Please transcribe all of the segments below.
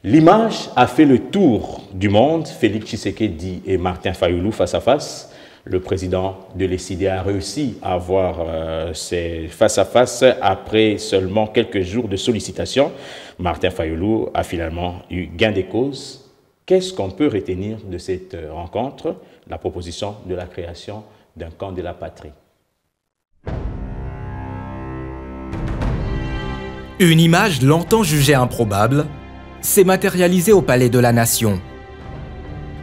L'image a fait le tour du monde. Félix Tshisekedi et Martin Fayulu face à face. Le président de l'ECD a réussi à avoir ces face-à-face après seulement quelques jours de sollicitations. Martin Fayulu a finalement eu gain de cause. Qu'est-ce qu'on peut retenir de cette rencontre? La proposition de la création d'un camp de la patrie. Une image longtemps jugée improbable s'est matérialisée au Palais de la Nation.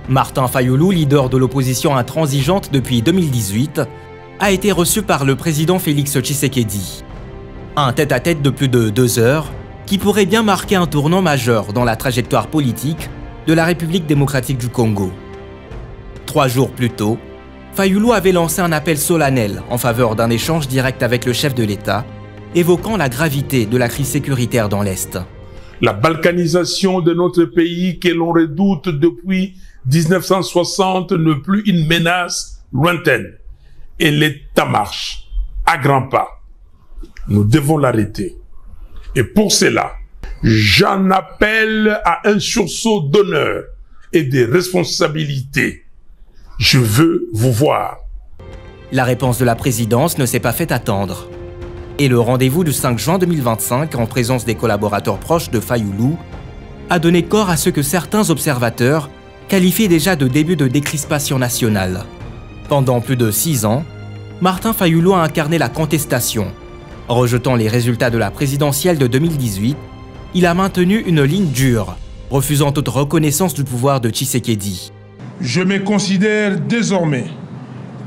Martin Fayulu, leader de l'opposition intransigeante depuis 2018, a été reçu par le président Félix Tshisekedi. Un tête-à-tête de plus de 2 heures qui pourrait bien marquer un tournant majeur dans la trajectoire politique de la République démocratique du Congo. 3 jours plus tôt, Fayulu avait lancé un appel solennel en faveur d'un échange direct avec le chef de l'État, évoquant la gravité de la crise sécuritaire dans l'Est. La balkanisation de notre pays que l'on redoute depuis 1960 n'est plus une menace lointaine. Et l'État marche à grands pas. Nous devons l'arrêter. Et pour cela, j'en appelle à un sursaut d'honneur et de responsabilité. Je veux vous voir. La réponse de la présidence ne s'est pas fait attendre. Et le rendez-vous du 5 juin 2025, en présence des collaborateurs proches de Fayulu, a donné corps à ce que certains observateurs qualifient déjà de début de décrispation nationale. Pendant plus de 6 ans, Martin Fayulu a incarné la contestation. Rejetant les résultats de la présidentielle de 2018, il a maintenu une ligne dure, refusant toute reconnaissance du pouvoir de Tshisekedi. Je me considère désormais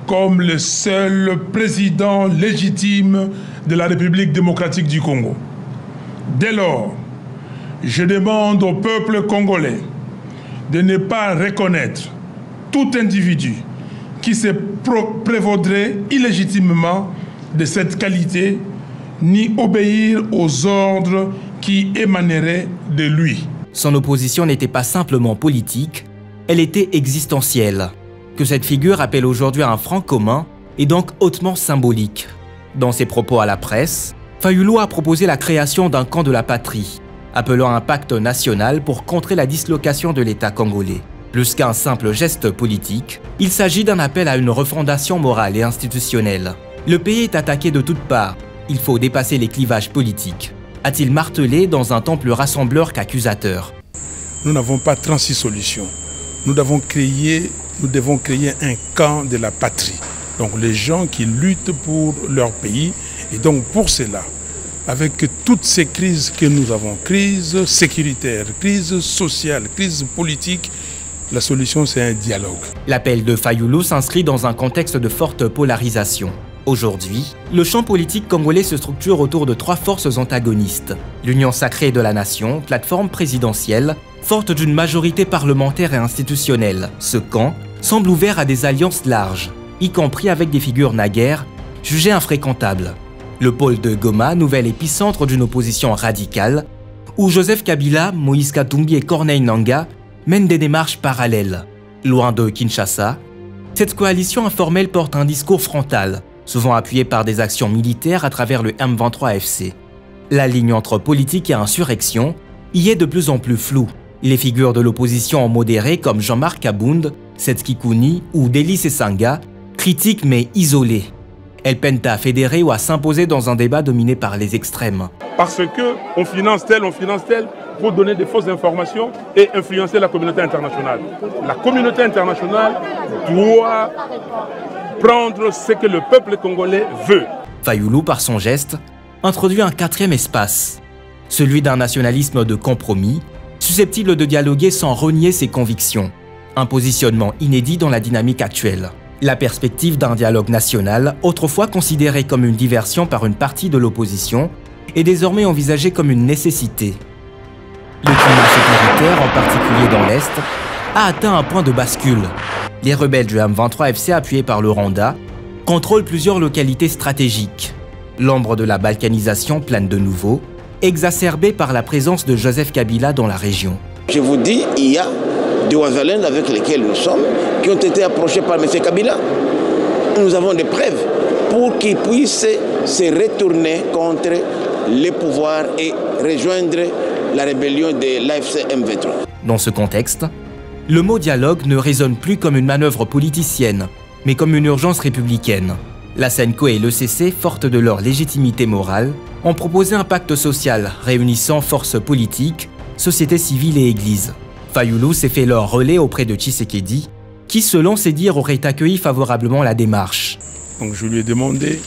comme le seul président légitime de la République démocratique du Congo. Dès lors, je demande au peuple congolais de ne pas reconnaître tout individu qui se prévaudrait illégitimement de cette qualité, ni obéir aux ordres qui émaneraient de lui. Son opposition n'était pas simplement politique, elle était existentielle. Que cette figure appelle aujourd'hui un front commun est donc hautement symbolique. Dans ses propos à la presse, Fayulu a proposé la création d'un camp de la patrie, appelant un pacte national pour contrer la dislocation de l'État congolais. Plus qu'un simple geste politique, il s'agit d'un appel à une refondation morale et institutionnelle. Le pays est attaqué de toutes parts, il faut dépasser les clivages politiques, a-t-il martelé dans un ton plus rassembleur qu'accusateur. Nous n'avons pas 36 solutions. Nous devons créer un camp de la patrie. Donc les gens qui luttent pour leur pays. Et donc pour cela, avec toutes ces crises que nous avons, crise sécuritaire, crise sociale, crise politique, la solution c'est un dialogue. L'appel de Fayulu s'inscrit dans un contexte de forte polarisation. Aujourd'hui, le champ politique congolais se structure autour de 3 forces antagonistes. L'Union sacrée de la nation, plateforme présidentielle, forte d'une majorité parlementaire et institutionnelle. Ce camp semble ouvert à des alliances larges, y compris avec des figures naguère jugées infréquentables. Le pôle de Goma, nouvel épicentre d'une opposition radicale, où Joseph Kabila, Moïse Katumbi et Corneille Nangaa mènent des démarches parallèles. Loin de Kinshasa, cette coalition informelle porte un discours frontal, souvent appuyé par des actions militaires à travers le M23FC. La ligne entre politique et insurrection y est de plus en plus floue. Les figures de l'opposition modérées comme Jean-Marc Abound, Setski Kouni ou Delis Esanga critiquent mais isolées. Elles peinent à fédérer ou à s'imposer dans un débat dominé par les extrêmes. Parce qu'on finance tel pour donner des fausses informations et influencer la communauté internationale. La communauté internationale doit prendre ce que le peuple congolais veut. Fayulu, par son geste, introduit un 4e espace, celui d'un nationalisme de compromis, susceptible de dialoguer sans renier ses convictions. Un positionnement inédit dans la dynamique actuelle. La perspective d'un dialogue national, autrefois considéré comme une diversion par une partie de l'opposition, est désormais envisagée comme une nécessité. Le climat sécuritaire, en particulier dans l'Est, a atteint un point de bascule. Les rebelles du M23FC, appuyés par le Rwanda, contrôlent plusieurs localités stratégiques. L'ombre de la balkanisation plane de nouveau, exacerbée par la présence de Joseph Kabila dans la région. Je vous dis, il y a des Ouazalènes avec lesquels nous sommes qui ont été approchés par M. Kabila. Nous avons des preuves pour qu'ils puissent se retourner contre les pouvoirs et rejoindre la rébellion de l'AFC M23. Dans ce contexte, le mot dialogue ne résonne plus comme une manœuvre politicienne, mais comme une urgence républicaine. La SENCO et l'ECC, fortes de leur légitimité morale, ont proposé un pacte social réunissant forces politiques, société civile et église. Fayulu s'est fait leur relais auprès de Tshisekedi, qui, selon ses dires, aurait accueilli favorablement la démarche. Donc je lui ai demandé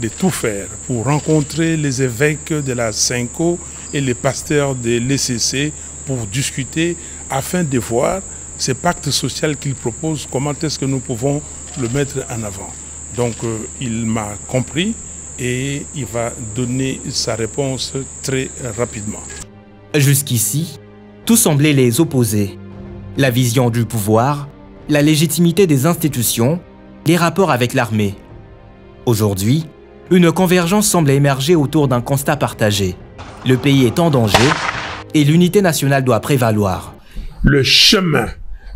de tout faire pour rencontrer les évêques de la SENCO et les pasteurs de l'ECC pour discuter afin de voir ce pacte social qu'il propose, comment est-ce que nous pouvons le mettre en avant. Donc il m'a compris et il va donner sa réponse très rapidement. Jusqu'ici, tout semblait les opposer. La vision du pouvoir, la légitimité des institutions, les rapports avec l'armée. Aujourd'hui, une convergence semble émerger autour d'un constat partagé. Le pays est en danger et l'unité nationale doit prévaloir. Le chemin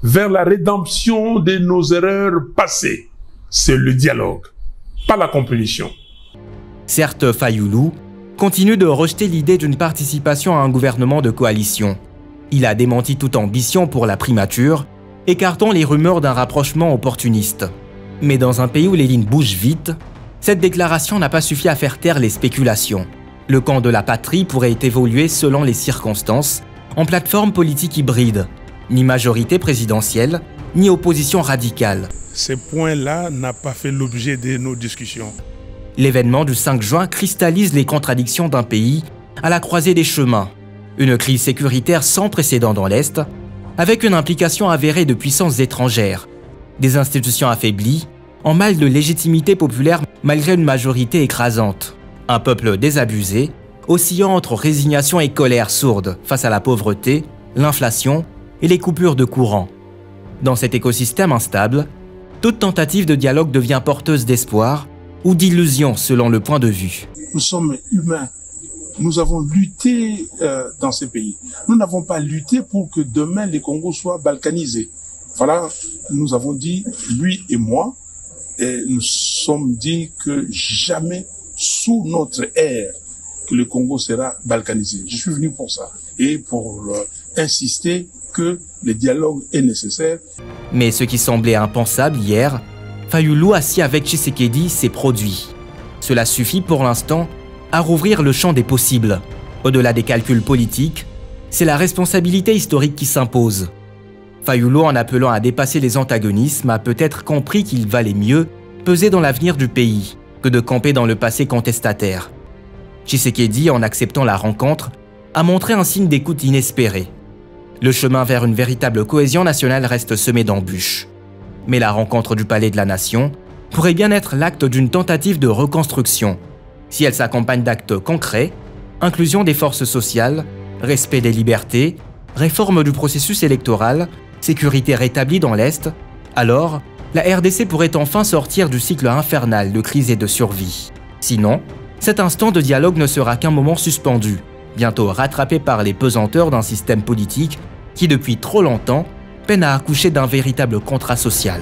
vers la rédemption de nos erreurs passées, c'est le dialogue, pas la compétition. Certes, Fayulu continue de rejeter l'idée d'une participation à un gouvernement de coalition. Il a démenti toute ambition pour la primature, écartant les rumeurs d'un rapprochement opportuniste. Mais dans un pays où les lignes bougent vite, cette déclaration n'a pas suffi à faire taire les spéculations. Le camp de la patrie pourrait évoluer selon les circonstances, en plateforme politique hybride, ni majorité présidentielle, ni opposition radicale. Ces points-là n'ont pas fait l'objet de nos discussions. L'événement du 5 juin cristallise les contradictions d'un pays à la croisée des chemins. Une crise sécuritaire sans précédent dans l'Est, avec une implication avérée de puissances étrangères, des institutions affaiblies, en mal de légitimité populaire malgré une majorité écrasante, un peuple désabusé, oscillant entre résignation et colère sourde face à la pauvreté, l'inflation et les coupures de courant. Dans cet écosystème instable, toute tentative de dialogue devient porteuse d'espoir ou d'illusion selon le point de vue. Nous sommes humains. Nous avons lutté dans ces pays. Nous n'avons pas lutté pour que demain les Congos soient balkanisés. Voilà, nous avons dit, lui et moi, et nous sommes dit que jamais sous notre ère que le Congo sera balkanisé. Je suis venu pour ça et pour insister que le dialogue est nécessaire. Mais ce qui semblait impensable hier, Fayulu assis avec Tshisekedi s'est produit. Cela suffit pour l'instant à rouvrir le champ des possibles. Au-delà des calculs politiques, c'est la responsabilité historique qui s'impose. Fayulu, en appelant à dépasser les antagonismes, a peut-être compris qu'il valait mieux peser dans l'avenir du pays que de camper dans le passé contestataire. Tshisekedi, en acceptant la rencontre, a montré un signe d'écoute inespéré. Le chemin vers une véritable cohésion nationale reste semé d'embûches. Mais la rencontre du Palais de la Nation pourrait bien être l'acte d'une tentative de reconstruction, si elle s'accompagne d'actes concrets, inclusion des forces sociales, respect des libertés, réforme du processus électoral, sécurité rétablie dans l'Est, alors la RDC pourrait enfin sortir du cycle infernal de crise et de survie. Sinon, cet instant de dialogue ne sera qu'un moment suspendu, bientôt rattrapé par les pesanteurs d'un système politique qui, depuis trop longtemps, peine à accoucher d'un véritable contrat social.